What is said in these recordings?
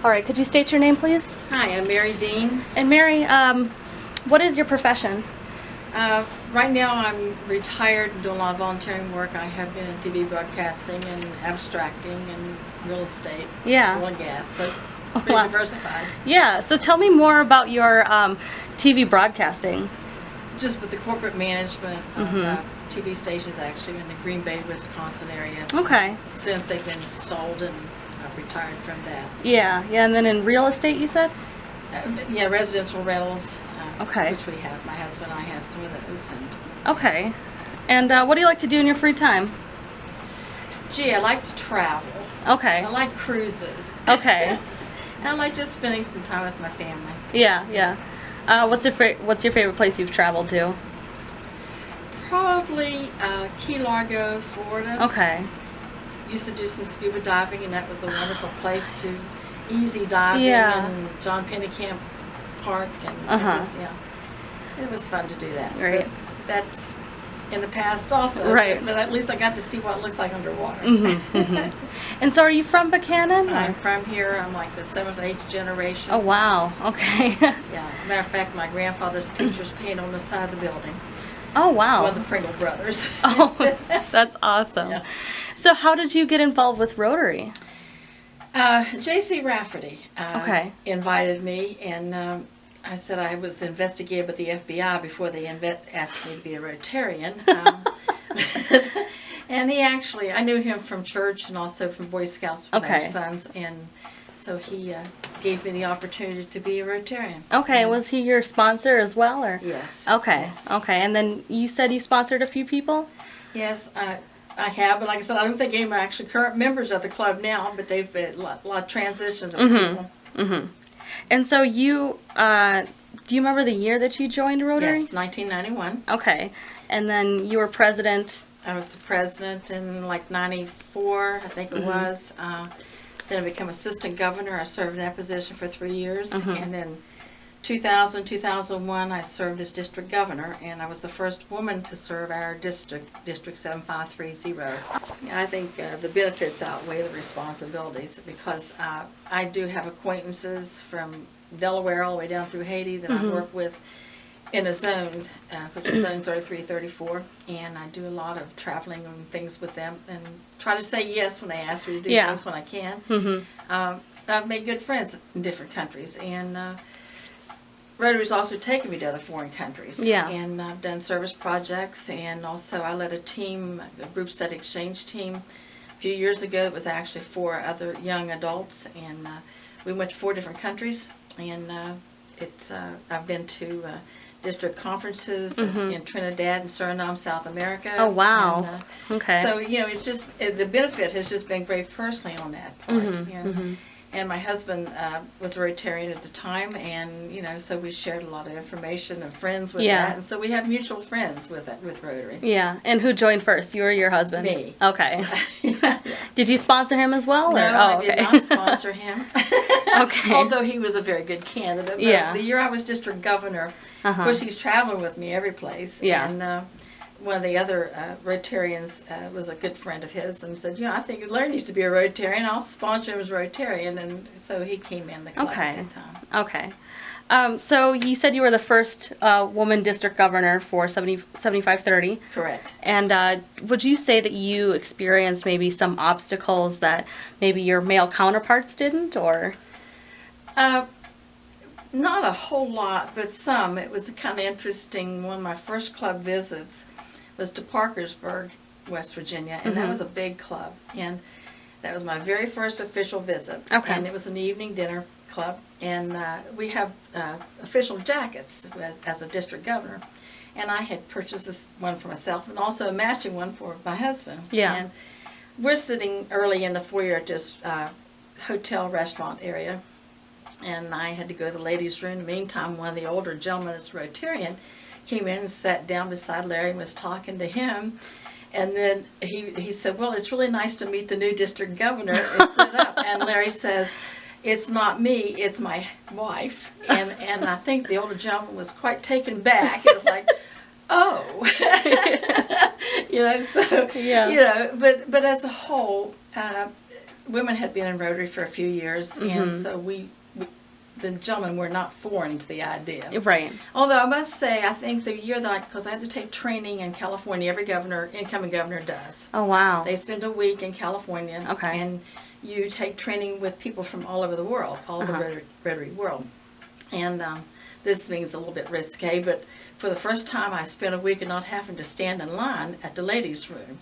All right, could you state your name, please? Hi, I'm Mary Dean. And Mary, what is your profession? Right now I'm retired and doing a lot of volunteering work. I have been in TV broadcasting and abstracting and real estate, Yeah. oil and gas, so pretty Wow. diversified. Yeah, so tell me more about your TV broadcasting. Just with the corporate management of TV stations actually in the Green Bay, Wisconsin area. Okay. Since they've been sold and I've retired from that. Yeah, and then in real estate, you said? Yeah, residential rentals, Okay. which we have. My husband and I have some of those. And Okay. And what do you like to do in your free time? gee, I like to travel. Okay. I like cruises. Okay. And I like just spending some time with my family. Yeah, yeah. What's your favorite place you've traveled to? Probably Key Largo, Florida. Okay. Used to do some scuba diving, and that was a wonderful place to easy diving. Yeah. And John Pennekamp Park, and it was fun to do that. Right. But that's in the past also. Right. But at least I got to see what it looks like underwater. And so are you from Buckhannon? or- I'm from here. I'm like the 7th, 8th generation. Oh, wow. Okay. Yeah. Matter of fact, my grandfather's picture's painted on the side of the building. Oh, wow. One of the Pringle brothers. Oh, that's awesome. Yeah. So how did you get involved with Rotary? J.C. Rafferty Okay. invited me, and I said I was investigated by the FBI before they asked me to be a Rotarian. And he actually, I knew him from church and also from Boy Scouts with Okay. our sons, and so he gave me the opportunity to be a Rotarian. Okay, was he your sponsor as well, or? Yes. Okay, Yes. okay, and then you said you sponsored a few people? Yes, I have, but like I said, I don't think any of them are actually current members of the club now, but they've been a lot of transitions of people. And so you, do you remember the year that you joined Rotary? Yes, 1991. Okay, and then you were president. I was the president in like 94, I think it was. Then I became assistant governor. I served in that position for 3 years. And then 2000, 2001, I served as district governor, and I was the first woman to serve our district, District 7530. I think the benefits outweigh the responsibilities, because I do have acquaintances from Delaware all the way down through Haiti that I work with in a zone, which is zone 3334, and I do a lot of traveling and things with them, and try to say yes when they ask me to do things when I can. I've made good friends in different countries, and Rotary's also taken me to other foreign countries. Yeah. And I've done service projects, and also I led a team, a group study exchange team. A few years ago, it was actually 4 other young adults, and we went to 4 different countries, and I've been to district conferences in Trinidad and Suriname, South America. Oh, wow. And, Okay. So, it's just, the benefit has just been great personally on that part. And my husband was a Rotarian at the time, and, so we shared a lot of information and friends with that. And so we have mutual friends with Rotary. Yeah, and who joined first? You or your husband? Me. Okay. Did you sponsor him as well? No, or? I did not sponsor him. Okay. Although he was a very good candidate. The year I was district governor, of course, he's traveling with me every place. Yeah. And one of the other Rotarians was a good friend of his, and said, I think Larry needs to be a Rotarian. I'll sponsor him as Rotarian. And so he came in the club at that time. Okay. So you said you were the first woman district governor for 7530. Correct. And would you say that you experienced maybe some obstacles that maybe your male counterparts didn't, or? Not a whole lot, but some. It was kind of interesting. One of my first club visits was to Parkersburg, West Virginia, and that was a big club. And that was my very first official visit. Okay. And it was an evening dinner club, and we have official jackets as a district governor. And I had purchased this one for myself, and also a matching one for my husband. Yeah. And we're sitting early in the foyer at this hotel restaurant area, and I had to go to the ladies' room. In the meantime, one of the older gentlemen that's Rotarian came in and sat down beside Larry and was talking to him. And then he said, well, it's really nice to meet the new district governor, and stood up. And Larry says, it's not me, it's my wife. And I think the older gentleman was quite taken back. It was like, oh. So, Yeah. but as a whole, women had been in Rotary for a few years, and so the gentlemen were not foreign to the idea. Right. Although I must say, I think the year that because I had to take training in California, every incoming governor does. Oh, wow. They spend a week in California, Okay. and you take training with people from all over the world, all the Rotary world. And this means a little bit risque, but for the first time I spent a week and not having to stand in line at the ladies' room.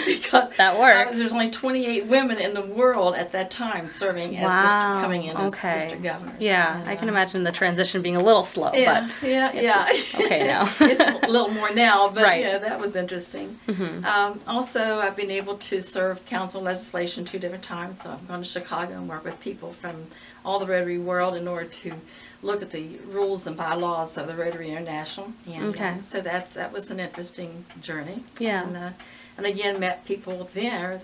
Because That works. there's only 28 women in the world at that time serving as Wow. coming in as Okay. district governors. Yeah, And, I can imagine the transition being a little slow, yeah, but yeah. okay now. It's a little more now, but Right. yeah, that was interesting. Also, I've been able to serve council legislation 2 different times. So I've gone to Chicago and worked with people from all the Rotary world in order to look at the rules and bylaws of the Rotary International. And Okay. so that was an interesting journey. Yeah. And again, met people there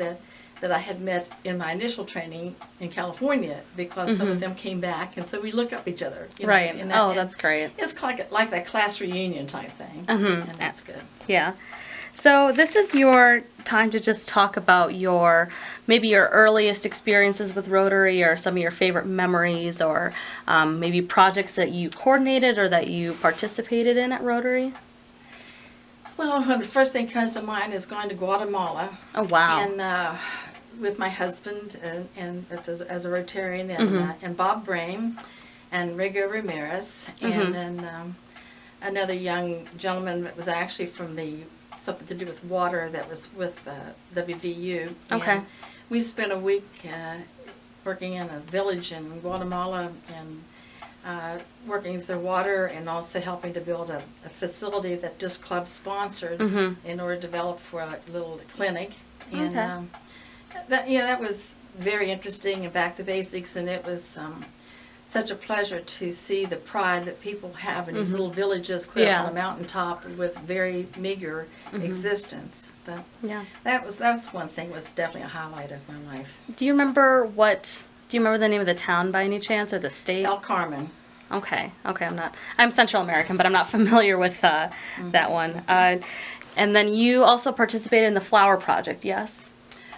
that I had met in my initial training in California, because some of them came back, and so we look up each other. You know, Right. and Oh, that's great. It's like that class reunion type thing, and that's good. Yeah. So this is your time to just talk about maybe your earliest experiences with Rotary, or some of your favorite memories, or maybe projects that you coordinated or that you participated in at Rotary. Well, the first thing that comes to mind is going to Guatemala. Oh, wow. And with my husband and as a Rotarian, and Bob Brain and Rigo Ramirez, and then another young gentleman that was actually from something to do with water, that was with WVU. Okay. And we spent a week working in a village in Guatemala, and working with their water, and also helping to build a facility that this club sponsored in order to develop for a little clinic. And Okay. that was very interesting, and back to basics, and it was such a pleasure to see the pride that people have in these little villages clear Yeah. on a mountaintop with very meager existence. But Yeah. that was one thing, was definitely a highlight of my life. Do you remember the name of the town by any chance, or the state? El Carmen. Okay. I'm Central American, but I'm not familiar with that one. And then you also participated in the Flower Project, yes?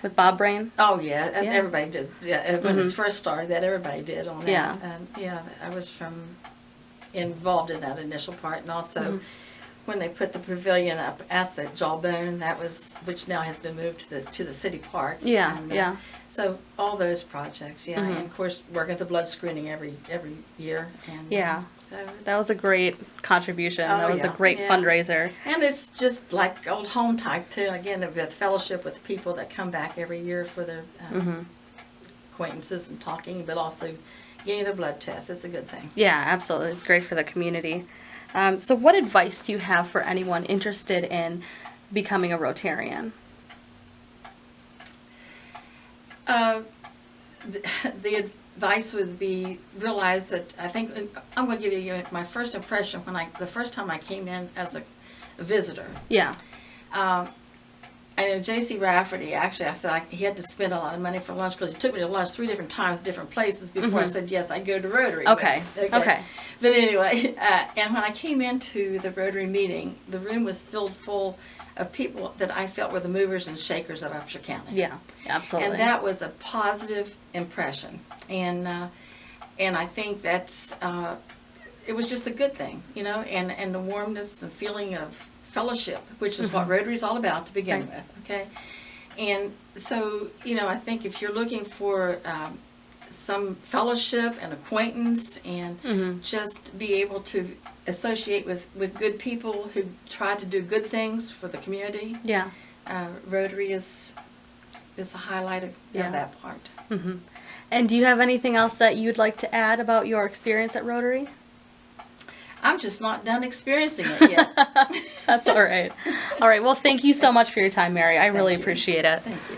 With Bob Brain? Oh yeah, Yeah. everybody did. Yeah, when it first started, that everybody did on that. Yeah. And yeah, I was involved in that initial part, and also when they put the pavilion up at the Jawbone, which now has been moved to the city park. Yeah, And, yeah. So all those projects, yeah, and of course working at the blood screening every year. And Yeah. so That was a great contribution. Oh, That was a yeah, great yeah. fundraiser. And it's just like old home type too. Again, with fellowship with people that come back every year for their acquaintances and talking, but also getting their blood tests. It's a good thing. Yeah, absolutely. It's great for the community. So what advice do you have for anyone interested in becoming a Rotarian? The advice would be, realize that I'm going to give you my first impression the first time I came in as a visitor. Yeah. And J.C. Rafferty, actually, I said he had to spend a lot of money for lunch, because he took me to lunch 3 different times, different places, before I said, yes, I go to Rotary. Okay. Okay. But anyway, and when I came into the Rotary meeting, the room was filled full of people that I felt were the movers and shakers of Upshur County. Yeah, absolutely. And that was a positive impression. And I think that's, it was just a good thing, and the warmness and feeling of fellowship, which is what Rotary is all about to begin with, okay? And so, I think if you're looking for some fellowship and acquaintance, and just be able to associate with good people who try to do good things for the community, Yeah. Rotary is a highlight of that part. And do you have anything else that you'd like to add about your experience at Rotary? I'm just not done experiencing it yet. That's all right. All right. Well, thank you so much for your time, Mary. I really you. appreciate it. Thank you.